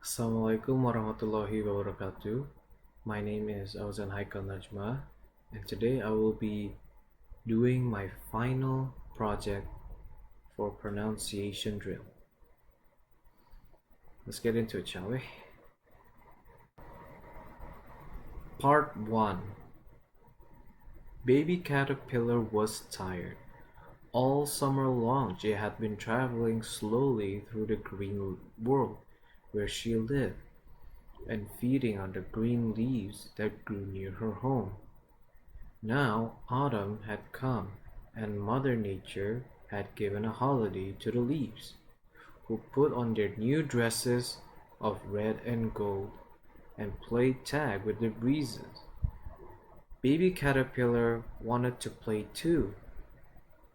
Assalamualaikum warahmatullahi wabarakatuh. My name is Auzan Najma, and today I will be doing my final project for pronunciation drill. Let's get into it, shall we? Part 1. Baby Caterpillar was tired. All summer long she had been traveling slowly through the green world where she lived, and feeding on the green leaves that grew near her home. Now autumn had come, and Mother Nature had given a holiday to the leaves, who put on their new dresses of red and gold and played tag with the breezes. Baby Caterpillar wanted to play too,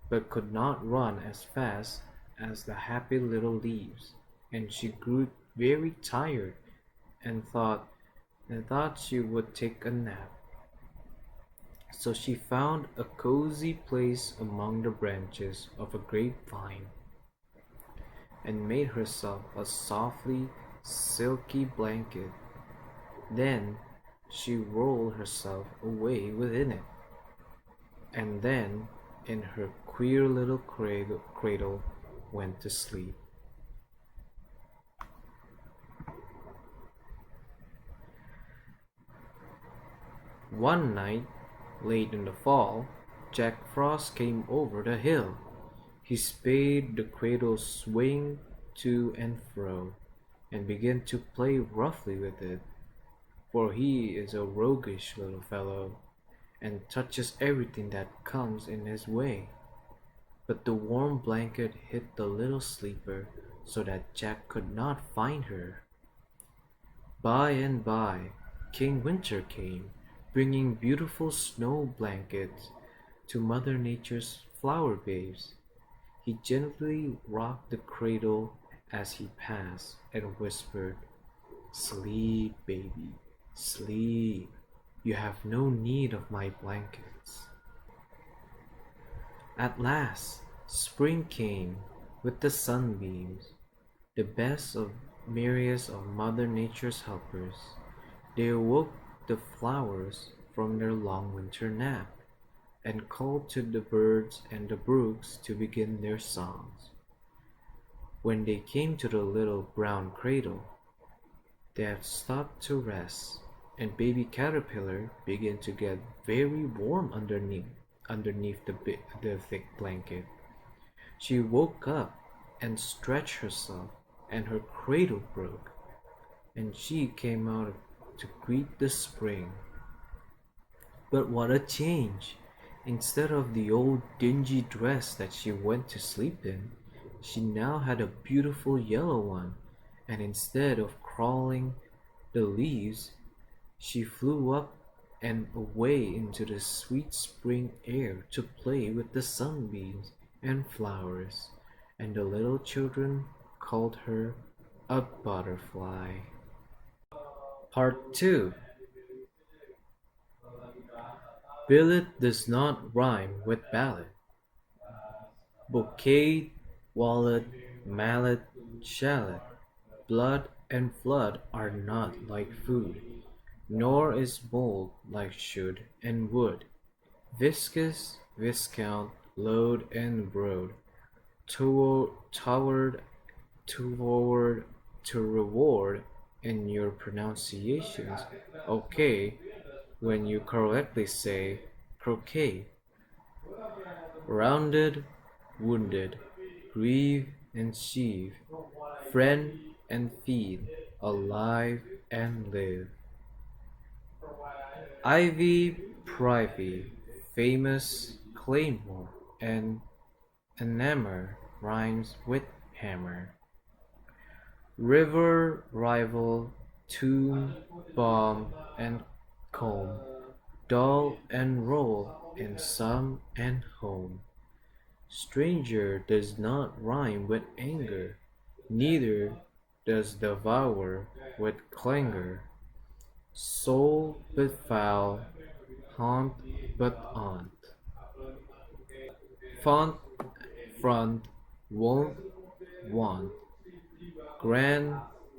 but could not run as fast as the happy little leaves, and she grew very tired and thought she would take a nap. So she found a cozy place among the branches of a grapevine and made herself a softly silky blanket. Then she rolled herself away within it, and then in her queer little cradle went to sleep. One night, late in the fall, Jack Frost came over the hill. He bade the cradle swing to and fro, and began to play roughly with it, for he is a roguish little fellow, and touches everything that comes in his way. But the warm blanket hid the little sleeper so that Jack could not find her. By and by, King Winter came, bringing beautiful snow blankets to Mother Nature's flower babes. He gently rocked the cradle as he passed and whispered, "Sleep, baby, sleep. You have no need of my blankets." At last, spring came with the sunbeams, the best of myriads of Mother Nature's helpers. They awoke the flowers from their long winter nap, and called to the birds and the brooks to begin their songs. When they came to the little brown cradle, they had stopped to rest, and baby caterpillar began to get very warm underneath the thick blanket. She woke up and stretched herself, and her cradle broke, and she came out to greet the spring. But what a change! Instead of the old dingy dress that she went to sleep in, she now had a beautiful yellow one, and instead of crawling the leaves, she flew up and away into the sweet spring air to play with the sunbeams and flowers, and the little children called her a butterfly. Part 2. Billet does not rhyme with ballad. Bouquet, wallet, mallet, shallot, blood and flood are not like food, nor is mold like should and would. Viscous, viscount, load and broad, toward, toward, to reward in your pronunciations, okay, when you correctly say croquet. Rounded, wounded, grieve and sheave, friend and feed, alive and live. Ivy, privy, famous, claymore, and enamor rhymes with hammer. River, rival, tomb, bomb, and comb, dull and roll, and some and home. Stranger does not rhyme with anger, neither does devour with clangor. Soul but foul, haunt but aunt. Font, front, won't, want. Grand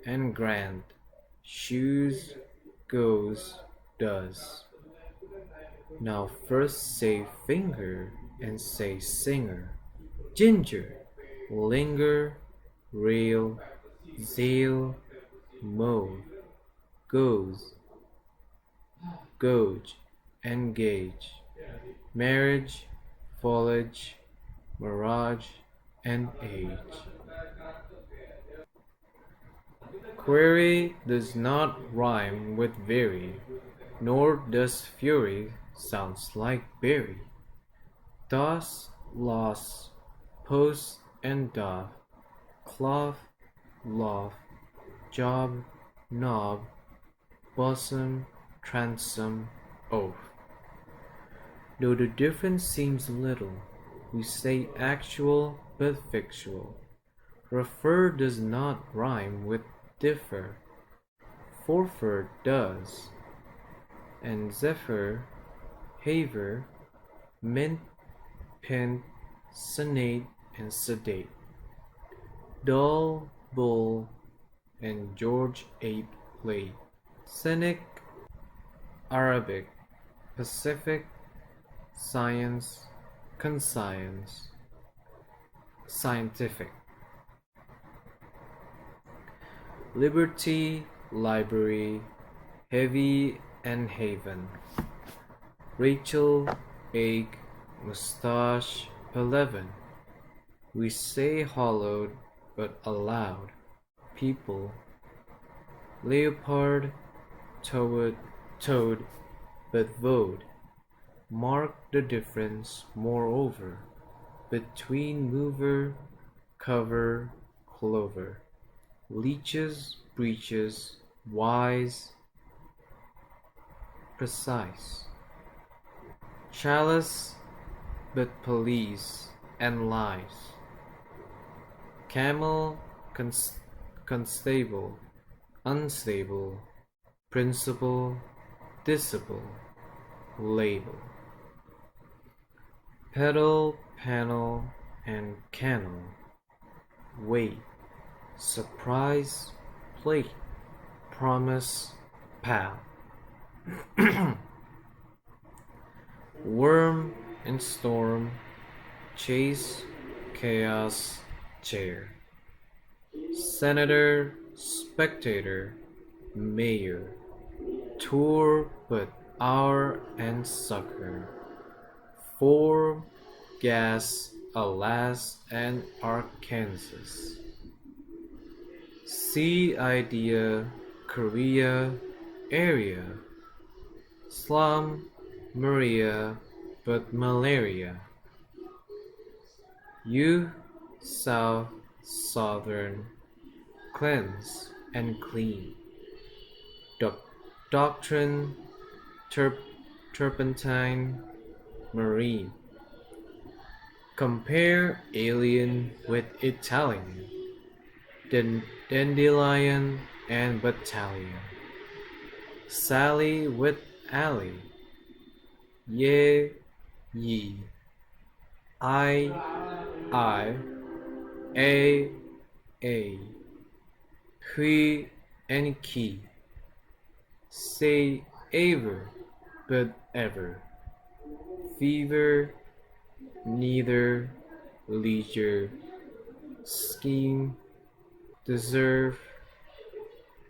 and grand. Shoes, goes, does. Now first say finger and say singer. Ginger, linger, rail, zeal, mauve, goes, gauge, engage. Marriage, foliage, mirage, and age. Query does not rhyme with very, nor does fury sounds like berry. Toss, loss, post and doff, cloth, loft, job, knob, bosom, transom, oath. Though the difference seems little, we say actual but fictual. Refer does not rhyme with differ, forfeit does, and zephyr, haver, mint, pin, sonate, and sedate. Dull, bull, and George VIII late. Scenic, Arabic, Pacific, science, conscience, scientific. Liberty, library, heavy and haven. Rachel, egg, mustache, 11. We say hollowed but aloud. People. Leopard, toad, but vowed. Mark the difference, moreover, between mover, cover, clover. Leeches, breeches, wise, precise. Chalice, but police, and lies. Camel, constable, unstable, principle, disciple, label. Pedal, panel, and cannel. Wait, surprise, plate, promise, pal. Worm and storm, chase, chaos, chair. Senator, spectator, mayor. Tour but hour and sucker. Form, gas, alas, and Arkansas. Sea idea, Korea, area. Slum, Maria, but malaria. Youth, south, southern, cleanse and clean. Doctrine, turpentine, marine. Compare alien with Italian, dandelion and battalion. Sally with alley, ye, ye. I, a. Qui and key. Say ever, but ever. Fever, neither, leisure, scheme, deserve,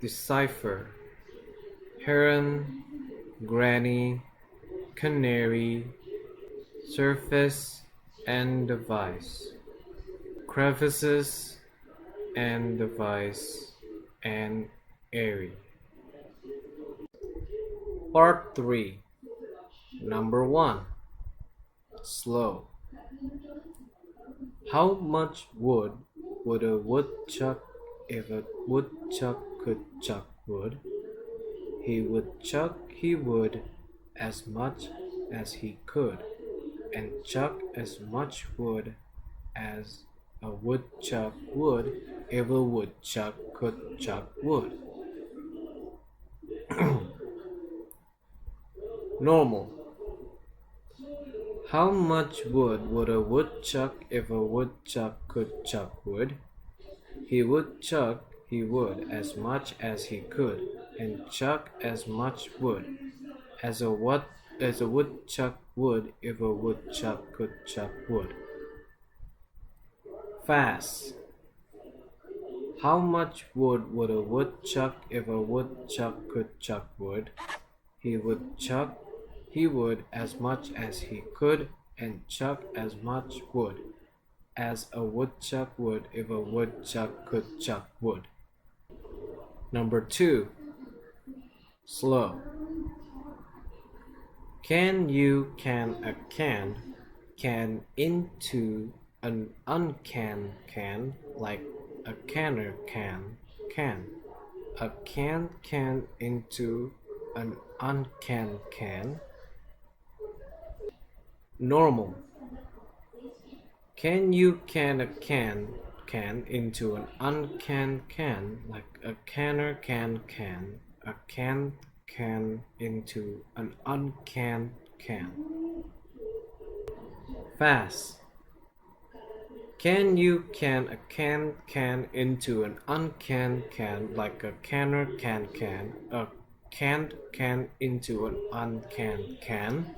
decipher. Heron, granny, canary, surface and device. Crevices and device and airy. Part 3. Number 1. Slow. How much wood would a woodchuck if a woodchuck could chuck wood? He would as much as he could, and chuck as much wood as a woodchuck would if a woodchuck could chuck wood. Normal. How much wood would a woodchuck if a woodchuck could chuck wood? He would chuck he would as much as he could, and chuck as much wood as a woodchuck would if a woodchuck could chuck wood. Fast. How much wood would a woodchuck if a woodchuck could chuck wood? He would as much as he could, and chuck as much wood as a woodchuck would if a woodchuck could chuck wood. Number 2. Slow. Can you can a can into an can like a canner can a can into an can. Normal. Can you can a can into an can like a canner can a can into an can. Fast. Can you can a can into an can like a canner can a can into an can.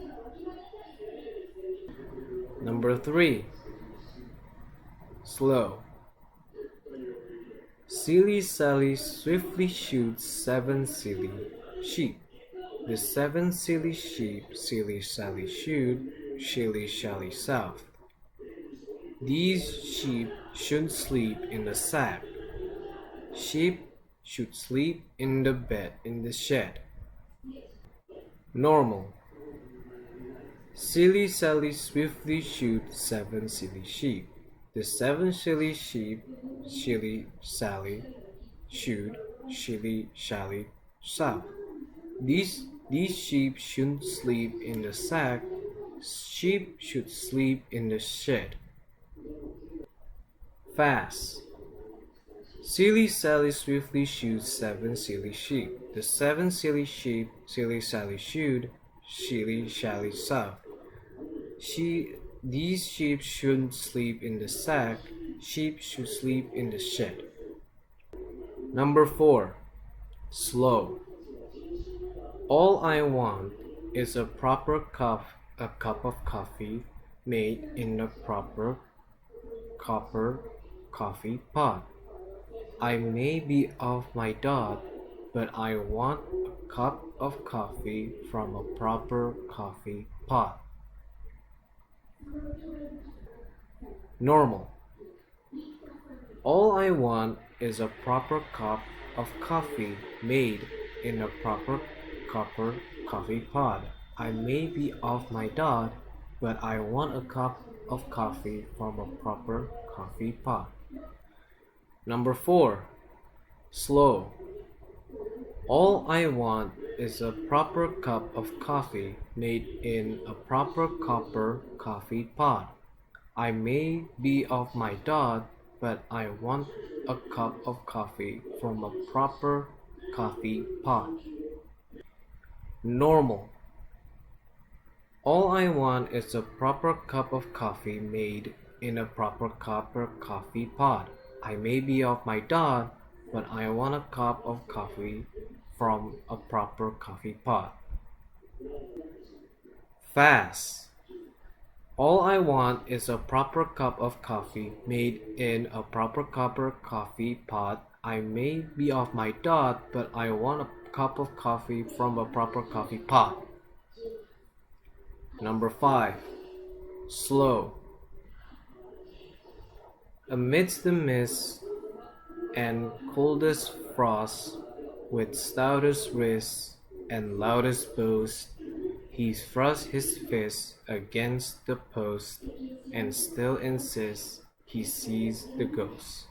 Number 3. Slow. Silly Sally swiftly shoots 7 silly sheep. The 7 silly sheep Silly Sally shoot shilly shally south. These sheep should sleep in the sack. Sheep should sleep in the bed in the shed. Normal. Silly Sally swiftly shoots 7 silly sheep. The 7 silly sheep Silly Sally shoot shilly shally south. These sheep shouldn't sleep in the sack. Sheep should sleep in the shed. Fast. Silly Sally swiftly shoots 7 silly sheep. The 7 silly sheep Silly Sally shoot shilly shally south. These sheep shouldn't sleep in the sack. Sheep should sleep in the shed. Number 4. Slow. All I want is a cup of coffee made in a proper copper coffee pot. I may be off my dot, but I want a cup of coffee from a proper coffee pot. Normal. All I want is a proper cup of coffee made in a proper copper coffee pot. I may be off my dot, but I want a cup of coffee from a proper coffee pot. Number 4. Slow. All I want is a proper cup of coffee made in a proper copper coffee pot. I may be off my dot, but I want a cup of coffee from a proper coffee pot. Normal. All I want is a proper cup of coffee made in a proper copper coffee pot. I may be off my dot, but I want a cup of coffee from a proper coffee pot. Fast. All I want is a proper cup of coffee made in a proper copper coffee pot. I may be off my dot, but I want a cup of coffee from a proper coffee pot. Number 5. Slow. Amidst the mist and coldest frost, with stoutest wrists and loudest boast, he thrusts his fist against the post and still insists he sees the ghost.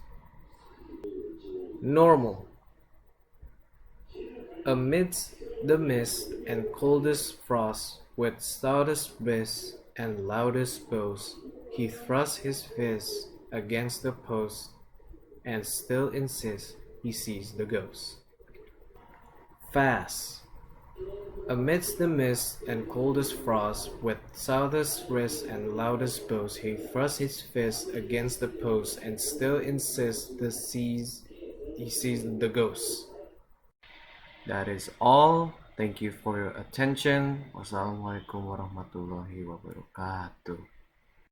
Normal. Amidst the mist and coldest frost, with stoutest wrists and loudest boast, he thrusts his fist against the post and still insists he sees the ghost. Fast. Amidst the mist and coldest frost, with stoutest wrists and loudest boast, he thrusts his fist against the post and still insists he sees the ghosts. That is all. Thank you for your attention. Wassalamualaikum warahmatullahi wabarakatuh.